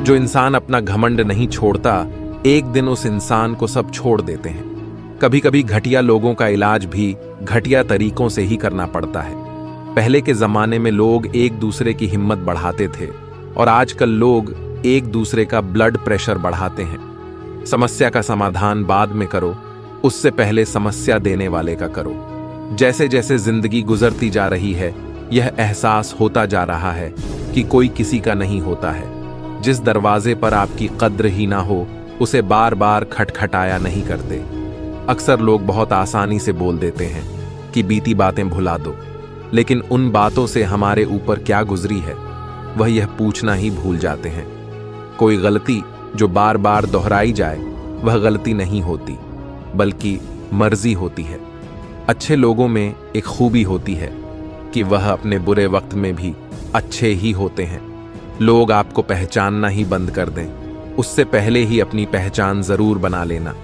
जो इंसान अपना घमंड नहीं छोड़ता, एक दिन उस इंसान को सब छोड़ देते हैं। कभी कभी घटिया लोगों का इलाज भी घटिया तरीकों से ही करना पड़ता है। पहले के जमाने में लोग एक दूसरे की हिम्मत बढ़ाते थे और आजकल लोग एक दूसरे का ब्लड प्रेशर बढ़ाते हैं। समस्या का समाधान बाद में करो, उससे पहले समस्या देने वाले का करो। जैसे जैसे जिंदगी गुजरती जा रही है, यह एहसास होता जा रहा है कि कोई किसी का नहीं होता है। जिस दरवाजे पर आपकी कद्र ही ना हो, उसे बार बार खटखटाया नहीं करते। अक्सर लोग बहुत आसानी से बोल देते हैं कि बीती बातें भुला दो, लेकिन उन बातों से हमारे ऊपर क्या गुजरी है वह यह पूछना ही भूल जाते हैं। कोई गलती जो बार बार दोहराई जाए वह गलती नहीं होती, बल्कि मर्जी होती है। अच्छे लोगों में एक खूबी होती है कि वह अपने बुरे वक्त में भी अच्छे ही होते हैं। लोग आपको पहचानना ही बंद कर दें, उससे पहले ही अपनी पहचान जरूर बना लेना।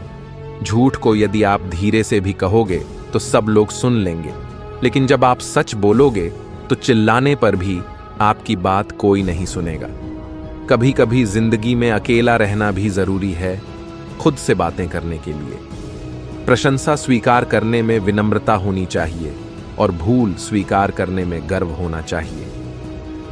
झूठ को यदि आप धीरे से भी कहोगे तो सब लोग सुन लेंगे, लेकिन जब आप सच बोलोगे तो चिल्लाने पर भी आपकी बात कोई नहीं सुनेगा। कभी कभी जिंदगी में अकेला रहना भी जरूरी है, खुद से बातें करने के लिए। प्रशंसा स्वीकार करने में विनम्रता होनी चाहिए और भूल स्वीकार करने में गर्व होना चाहिए।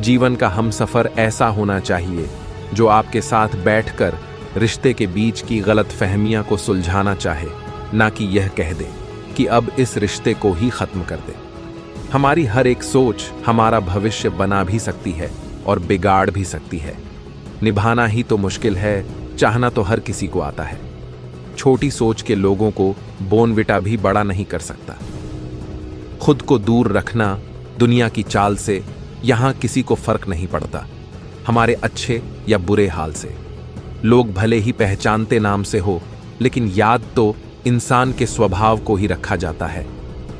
जीवन का हमसफर ऐसा होना चाहिए जो आपके साथ बैठकर रिश्ते के बीच की गलतफहमियां को सुलझाना चाहे, ना कि यह कह दे कि अब इस रिश्ते को ही खत्म कर दे। हमारी हर एक सोच हमारा भविष्य बना भी सकती है और बिगाड़ भी सकती है। निभाना ही तो मुश्किल है, चाहना तो हर किसी को आता है। छोटी सोच के लोगों को बोनविटा भी बड़ा नहीं कर सकता। खुद को दूर रखना दुनिया की चाल से, यहां किसी को फर्क नहीं पड़ता, हमारे अच्छे या बुरे हाल से। लोग भले ही पहचानते नाम से हो, लेकिन याद तो इंसान के स्वभाव को ही रखा जाता है।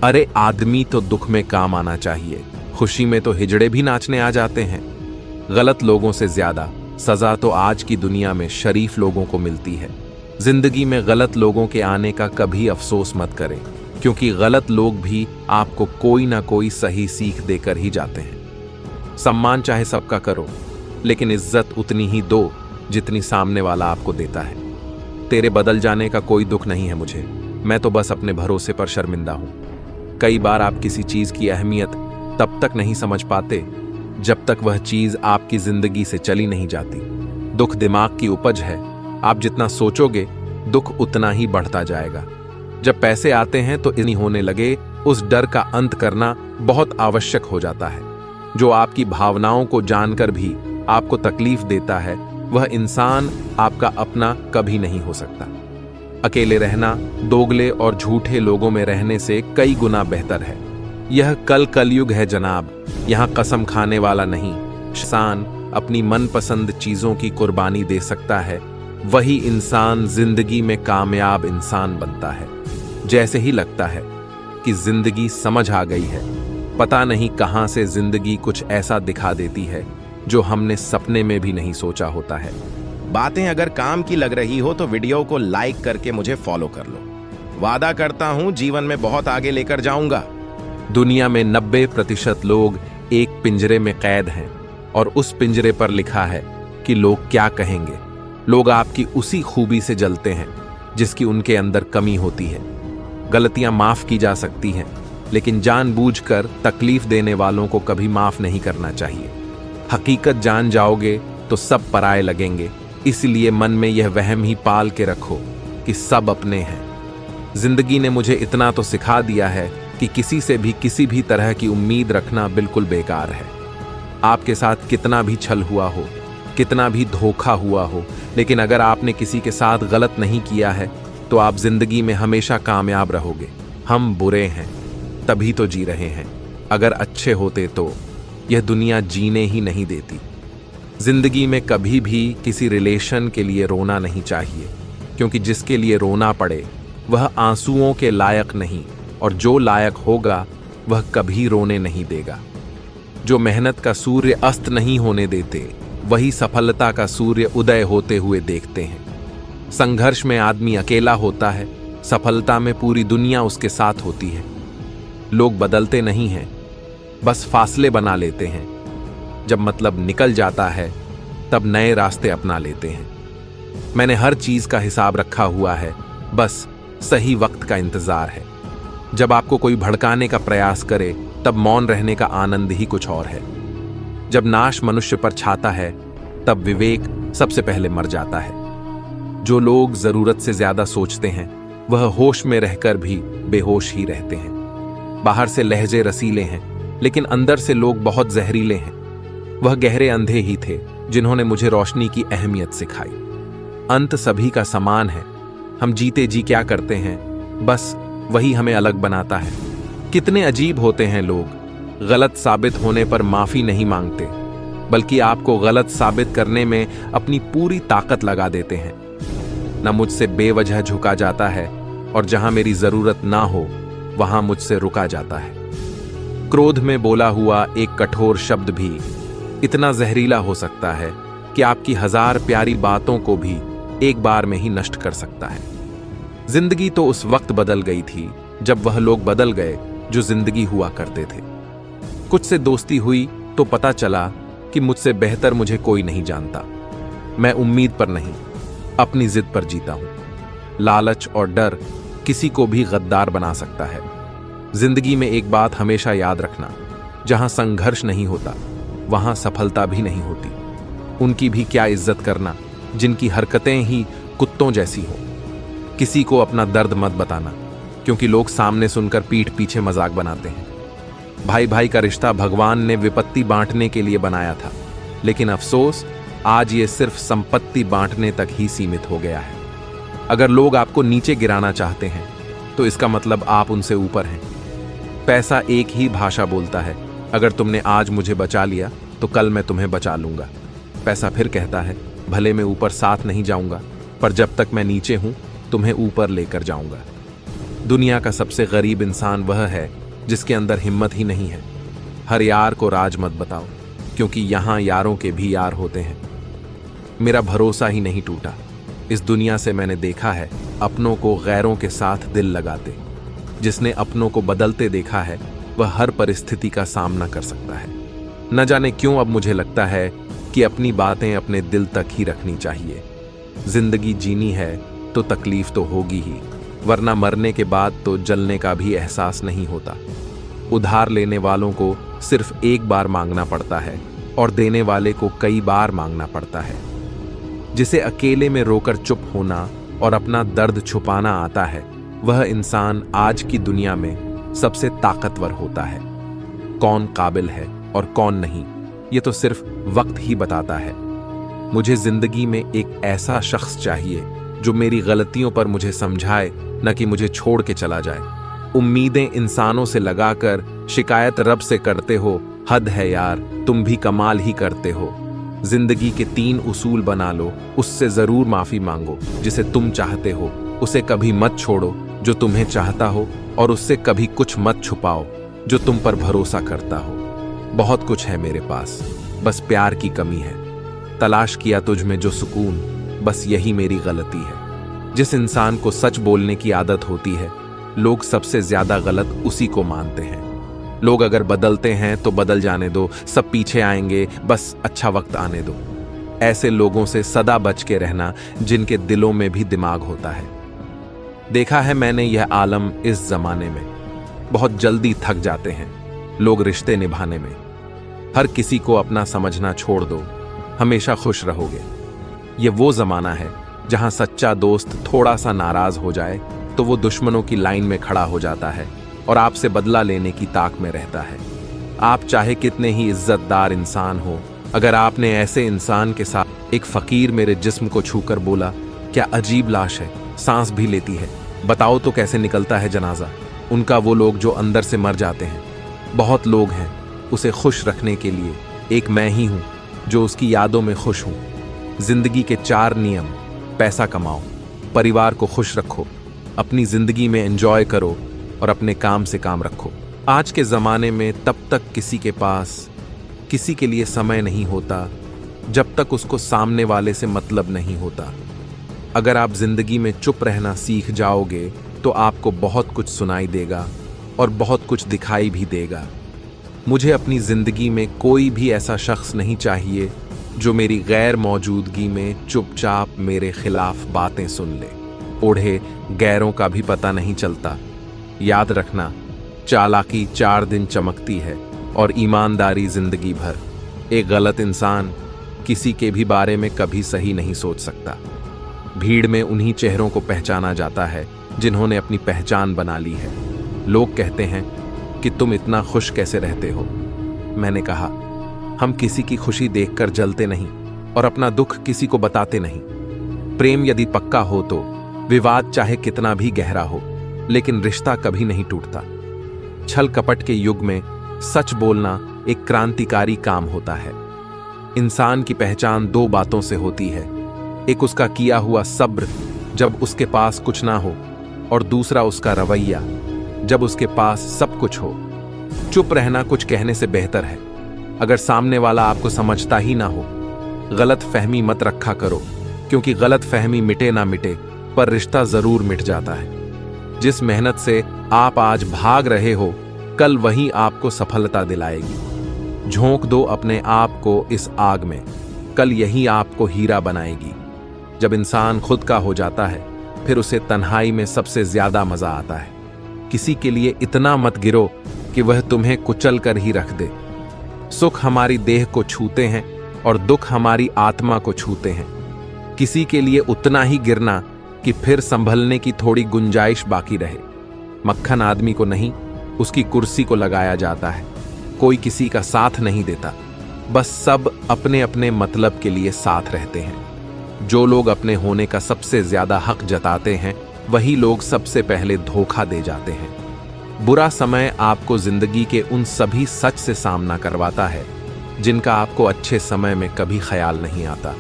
अरे आदमी तो दुख में काम आना चाहिए, खुशी में तो हिजड़े भी नाचने आ जाते हैं। गलत लोगों से ज्यादा सजा तो आज की दुनिया में शरीफ लोगों को मिलती है। जिंदगी में गलत लोगों के आने का कभी अफसोस मत करें, क्योंकि गलत लोग भी आपको कोई ना कोई सही सीख देकर ही जाते हैं। सम्मान चाहे सबका करो, लेकिन इज्जत उतनी ही दो जितनी सामने वाला आपको देता है। तेरे बदल जाने का कोई दुख नहीं है मुझे, मैं तो बस अपने भरोसे पर शर्मिंदा हूं। कई बार आप किसी चीज की अहमियत तब तक नहीं समझ पाते जब तक वह चीज आपकी जिंदगी से चली नहीं जाती। दुख दिमाग की उपज है, आप जितना सोचोगे दुख उतना ही बढ़ता जाएगा। जब पैसे आते हैं तो इतनी होने लगे, उस डर का अंत करना बहुत आवश्यक हो जाता है। जो आपकी भावनाओं को जानकर भी आपको तकलीफ देता है, वह इंसान आपका अपना कभी नहीं हो सकता। अकेले रहना दोगले और झूठे लोगों में रहने से कई गुना बेहतर है। यह कलयुग है जनाब, यहाँ कसम खाने वाला नहीं। इंसान अपनी मनपसंद चीजों की कुर्बानी दे सकता है, वही इंसान जिंदगी में कामयाब इंसान बनता है। जैसे ही लगता है कि जिंदगी समझ आ गई है, पता नहीं कहां से जिंदगी कुछ ऐसा दिखा देती है जो हमने सपने में भी नहीं सोचा होता है। बातें अगर काम की लग रही हो तो वीडियो को लाइक करके मुझे फॉलो कर लो। वादा करता हूं जीवन में बहुत आगे लेकर जाऊंगा। दुनिया में 90% लोग एक पिंजरे में कैद हैं और उस पिंजरे पर लिखा है कि लोग क्या कहेंगे। लोग आपकी उसी खूबी से जलते हैं जिसकी उनके अंदर कमी होती है। गलतियां माफ की जा सकती हैं, लेकिन जानबूझकर तकलीफ देने वालों को कभी माफ नहीं करना चाहिए। हकीकत जान जाओगे तो सब पराये लगेंगे, इसलिए मन में यह वहम ही पाल के रखो कि सब अपने हैं। जिंदगी ने मुझे इतना तो सिखा दिया है कि किसी से भी किसी भी तरह की उम्मीद रखना बिल्कुल बेकार है। आपके साथ कितना भी छल हुआ हो, कितना भी धोखा हुआ हो, लेकिन अगर आपने किसी के साथ गलत नहीं किया है तो आप जिंदगी में हमेशा कामयाब रहोगे। हम बुरे हैं तभी तो जी रहे हैं, अगर अच्छे होते तो यह दुनिया जीने ही नहीं देती। जिंदगी में कभी भी किसी रिलेशन के लिए रोना नहीं चाहिए, क्योंकि जिसके लिए रोना पड़े वह आंसुओं के लायक नहीं, और जो लायक होगा वह कभी रोने नहीं देगा। जो मेहनत का सूर्य अस्त नहीं होने देते, वही सफलता का सूर्य उदय होते हुए देखते हैं। संघर्ष में आदमी अकेला होता है, सफलता में पूरी दुनिया उसके साथ होती है। लोग बदलते नहीं हैं, बस फासले बना लेते हैं। जब मतलब निकल जाता है तब नए रास्ते अपना लेते हैं। मैंने हर चीज का हिसाब रखा हुआ है, बस सही वक्त का इंतजार है। जब आपको कोई भड़काने का प्रयास करे तब मौन रहने का आनंद ही कुछ और है। जब नाश मनुष्य पर छाता है तब विवेक सबसे पहले मर जाता है। जो लोग जरूरत से ज्यादा सोचते हैं वह होश में रहकर भी बेहोश ही रहते हैं। बाहर से लहजे रसीले हैं लेकिन अंदर से लोग बहुत जहरीले हैं। वह गहरे अंधे ही थे जिन्होंने मुझे रोशनी की अहमियत सिखाई। अंत सभी का समान है। हम जीते जी क्या करते हैं, बस वही हमें अलग बनाता है। कितने अजीब होते हैं लोग, गलत साबित होने पर माफी नहीं मांगते, बल्कि आपको गलत साबित करने में अपनी पूरी ताकत लगा देते हैं। न मुझसे बेवजह झुका जाता है और जहां मेरी जरूरत ना हो वहां मुझसे रुका जाता है। क्रोध में बोला हुआ एक कठोर शब्द भी इतना जहरीला हो सकता है कि आपकी 1000 प्यारी बातों को भी एक बार में ही नष्ट कर सकता है। जिंदगी तो उस वक्त बदल गई थी जब वह लोग बदल गए जो जिंदगी हुआ करते थे। कुछ से दोस्ती हुई तो पता चला कि मुझसे बेहतर मुझे कोई नहीं जानता। मैं उम्मीद पर नहीं, अपनी जिद पर जीता हूं। लालच और डर किसी को भी गद्दार बना सकता है। जिंदगी में एक बात हमेशा याद रखना, जहां संघर्ष नहीं होता वहां सफलता भी नहीं होती। उनकी भी क्या इज्जत करना जिनकी हरकतें ही कुत्तों जैसी हो। किसी को अपना दर्द मत बताना, क्योंकि लोग सामने सुनकर पीठ पीछे मजाक बनाते हैं। भाई भाई का रिश्ता भगवान ने विपत्ति बांटने के लिए बनाया था, लेकिन अफसोस आज ये सिर्फ संपत्ति बांटने तक ही सीमित हो गया है। अगर लोग आपको नीचे गिराना चाहते हैं तो इसका मतलब आप उनसे ऊपर हैं। पैसा एक ही भाषा बोलता है, अगर तुमने आज मुझे बचा लिया तो कल मैं तुम्हें बचा लूंगा। पैसा फिर कहता है, भले मैं ऊपर साथ नहीं जाऊंगा, पर जब तक मैं नीचे हूं तुम्हें ऊपर लेकर जाऊंगा। दुनिया का सबसे गरीब इंसान वह है जिसके अंदर हिम्मत ही नहीं है। हर यार को राज मत बताओ, क्योंकि यहां यारों के भी यार होते हैं। मेरा भरोसा ही नहीं टूटा। इस दुनिया से मैंने देखा है अपनों को गैरों के साथ दिल लगाते। जिसने अपनों को बदलते देखा है वह हर परिस्थिति का सामना कर सकता है। न जाने क्यों अब मुझे लगता है कि अपनी बातें अपने दिल तक ही रखनी चाहिए। जिंदगी जीनी है तो तकलीफ तो होगी ही, वरना मरने के बाद तो जलने का भी एहसास नहीं होता। उधार लेने वालों को सिर्फ एक बार मांगना पड़ता है और देने वाले को कई बार मांगना पड़ता है। जिसे अकेले में रोकर चुप होना और अपना दर्द छुपाना आता है, वह इंसान आज की दुनिया में सबसे ताकतवर होता है। कौन काबिल है और कौन नहीं, ये तो सिर्फ वक्त ही बताता है। मुझे जिंदगी में एक ऐसा शख्स चाहिए जो मेरी गलतियों पर मुझे समझाए, न कि मुझे छोड़ के चला जाए। उम्मीदें इंसानों से लगाकर शिकायत रब से करते हो, हद है यार, तुम भी कमाल ही करते हो। जिंदगी के 3 उसूल बना लो, उससे जरूर माफी मांगो। जिसे तुम चाहते हो उसे कभी मत छोड़ो जो तुम्हें चाहता हो, और उससे कभी कुछ मत छुपाओ जो तुम पर भरोसा करता हो। बहुत कुछ है मेरे पास, बस प्यार की कमी है। तलाश किया तुझ में जो सुकून, बस यही मेरी गलती है। जिस इंसान को सच बोलने की आदत होती है, लोग सबसे ज्यादा गलत उसी को मानते हैं। लोग अगर बदलते हैं तो बदल जाने दो, सब पीछे आएंगे, बस अच्छा वक्त आने दो। ऐसे लोगों से सदा बच के रहना जिनके दिलों में भी दिमाग होता है। देखा है मैंने यह आलम इस जमाने में, बहुत जल्दी थक जाते हैं लोग रिश्ते निभाने में। हर किसी को अपना समझना छोड़ दो, हमेशा खुश रहोगे। ये वो जमाना है जहां सच्चा दोस्त थोड़ा सा नाराज हो जाए तो वो दुश्मनों की लाइन में खड़ा हो जाता है और आपसे बदला लेने की ताक में रहता है। आप चाहे कितने ही इज्जतदार इंसान हो, अगर आपने ऐसे इंसान के साथ एक फकीर मेरे जिस्म को छूकर बोला, क्या अजीब लाश है, सांस भी लेती है, बताओ तो कैसे निकलता है जनाजा। उनका वो लोग जो अंदर से मर जाते हैं। बहुत लोग हैं उसे खुश रखने के लिए, एक मैं ही हूं जो उसकी यादों में खुश हूं। जिंदगी के 4 नियम: पैसा कमाओ, परिवार को खुश रखो, अपनी जिंदगी में एंजॉय करो और अपने काम से काम रखो। आज के जमाने में तब तक किसी के पास किसी के लिए समय नहीं होता जब तक उसको सामने वाले से मतलब नहीं होता। अगर आप जिंदगी में चुप रहना सीख जाओगे तो आपको बहुत कुछ सुनाई देगा और बहुत कुछ दिखाई भी देगा। मुझे अपनी जिंदगी में कोई भी ऐसा शख्स नहीं चाहिए जो मेरी गैर मौजूदगी में चुपचाप मेरे खिलाफ बातें सुन ले। ओढ़े गैरों का भी पता नहीं चलता। याद रखना, चालाकी 4 दिन चमकती है और ईमानदारी जिंदगी भर। एक गलत इंसान किसी के भी बारे में कभी सही नहीं सोच सकता। भीड़ में उन्हीं चेहरों को पहचाना जाता है जिन्होंने अपनी पहचान बना ली है। लोग कहते हैं कि तुम इतना खुश कैसे रहते हो। मैंने कहा, हम किसी की खुशी देखकर जलते नहीं और अपना दुख किसी को बताते नहीं। प्रेम यदि पक्का हो तो विवाद चाहे कितना भी गहरा हो, लेकिन रिश्ता कभी नहीं टूटता। छल कपट के युग में सच बोलना एक क्रांतिकारी काम होता है। इंसान की पहचान 2 बातों से होती है। एक उसका किया हुआ सब्र जब उसके पास कुछ ना हो, और दूसरा उसका रवैया जब उसके पास सब कुछ हो। चुप रहना कुछ कहने से बेहतर है। अगर सामने वाला आपको समझता ही ना हो, गलत फहमी मत रखा करो, क्योंकि गलत फहमी मिटे ना मिटे पर रिश्ता जरूर मिट जाता है। जिस मेहनत से आप आज भाग रहे हो, कल वही आपको सफलता दिलाएगी। झोंक दो अपने आप को इस आग में, कल यही आपको हीरा बनाएगी। जब इंसान खुद का हो जाता है, फिर उसे तन्हाई में सबसे ज्यादा मजा आता है। किसी के लिए इतना मत गिरो कि वह तुम्हें कुचल कर ही रख दे। सुख हमारी देह को छूते हैं और दुख हमारी आत्मा को छूते हैं। किसी के लिए उतना ही गिरना कि फिर संभलने की थोड़ी गुंजाइश बाकी रहे। मक्खन आदमी को नहीं, उसकी कुर्सी को लगाया जाता है। कोई किसी का साथ नहीं देता, बस सब अपने अपने मतलब के लिए साथ रहते हैं। जो लोग अपने होने का सबसे ज्यादा हक जताते हैं, वही लोग सबसे पहले धोखा दे जाते हैं। बुरा समय आपको जिंदगी के उन सभी सच से सामना करवाता है जिनका आपको अच्छे समय में कभी ख्याल नहीं आता।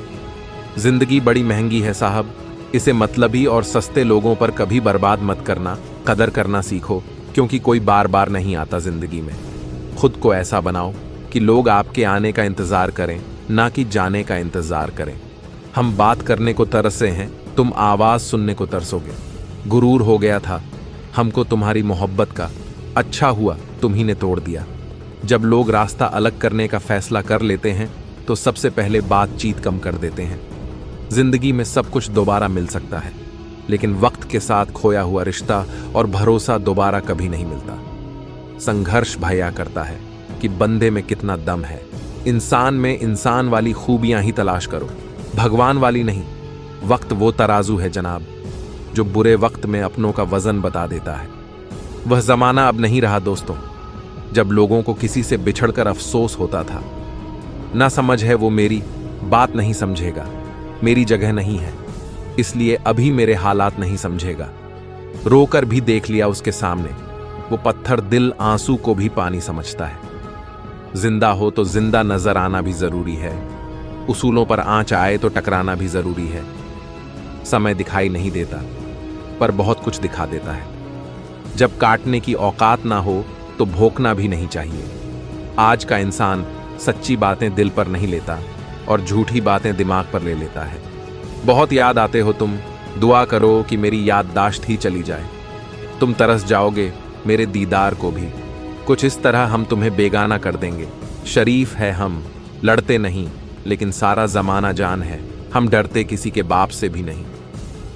जिंदगी बड़ी महंगी है साहब, इसे मतलबी और सस्ते लोगों पर कभी बर्बाद मत करना। कदर करना सीखो, क्योंकि कोई बार बार नहीं आता जिंदगी में। खुद को ऐसा बनाओ कि लोग आपके आने का इंतजार करें, ना कि जाने का इंतजार करें। हम बात करने को तरसे हैं, तुम आवाज सुनने को तरसोगे। गुरूर हो गया था हमको तुम्हारी मोहब्बत का, अच्छा हुआ तुम ही ने तोड़ दिया। जब लोग रास्ता अलग करने का फैसला कर लेते हैं, तो सबसे पहले बातचीत कम कर देते हैं। जिंदगी में सब कुछ दोबारा मिल सकता है, लेकिन वक्त के साथ खोया हुआ रिश्ता और भरोसा दोबारा कभी नहीं मिलता। संघर्ष भया करता है कि बंदे में कितना दम है। इंसान में इंसान वाली खूबियां ही तलाश करो, भगवान वाली नहीं। वक्त वो तराजू है जनाब, जो बुरे वक्त में अपनों का वजन बता देता है। वह जमाना अब नहीं रहा दोस्तों, जब लोगों को किसी से बिछड़कर अफसोस होता था। ना समझ है वो मेरी बात नहीं समझेगा, मेरी जगह नहीं है, इसलिए अभी मेरे हालात नहीं समझेगा। रोकर भी देख लिया उसके सामने, वो पत्थर दिल आंसू को भी पानी समझता है। जिंदा हो तो जिंदा नजर आना भी जरूरी है। उसूलों पर आंच आए तो टकराना भी जरूरी है। समय दिखाई नहीं देता, पर बहुत कुछ दिखा देता है। जब काटने की औकात ना हो तो भोंकना भी नहीं चाहिए। आज का इंसान सच्ची बातें दिल पर नहीं लेता और झूठी बातें दिमाग पर ले लेता है। बहुत याद आते हो तुम, दुआ करो कि मेरी याददाश्त ही चली जाए। तुम तरस जाओगे मेरे दीदार को भी। कुछ इस तरह हम तुम्हें बेगाना कर देंगे। शरीफ है हम, लड़ते नहीं, लेकिन सारा जमाना जान है, हम डरते किसी के बाप से भी नहीं।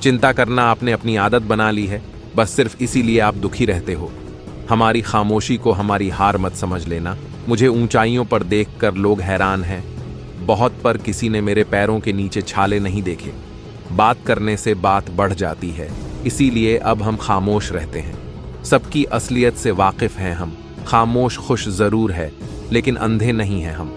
चिंता करना आपने अपनी आदत बना ली है, बस सिर्फ इसीलिए आप दुखी रहते हो। हमारी खामोशी को हमारी हार मत समझ लेना। मुझे ऊंचाइयों पर देखकर लोग हैरान हैं, बहुत पर किसी ने मेरे पैरों के नीचे छाले नहीं देखे। बात करने से बात बढ़ जाती है, इसीलिए अब हम खामोश रहते हैं। सबकी असलियत से वाकिफ हैं हम। खामोश खुश जरूर है, लेकिन अंधे नहीं हैं हम।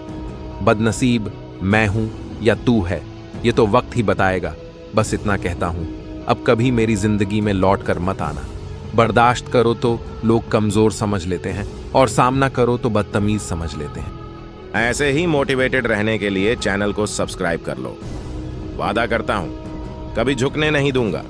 बदनसीब मैं हूं या तू है, ये तो वक्त ही बताएगा। बस इतना कहता हूं, अब कभी मेरी जिंदगी में लौट कर मत आना। बर्दाश्त करो तो लोग कमजोर समझ लेते हैं, और सामना करो तो बदतमीज समझ लेते हैं। ऐसे ही मोटिवेटेड रहने के लिए चैनल को सब्सक्राइब कर लो। वादा करता हूं, कभी झुकने नहीं दूंगा।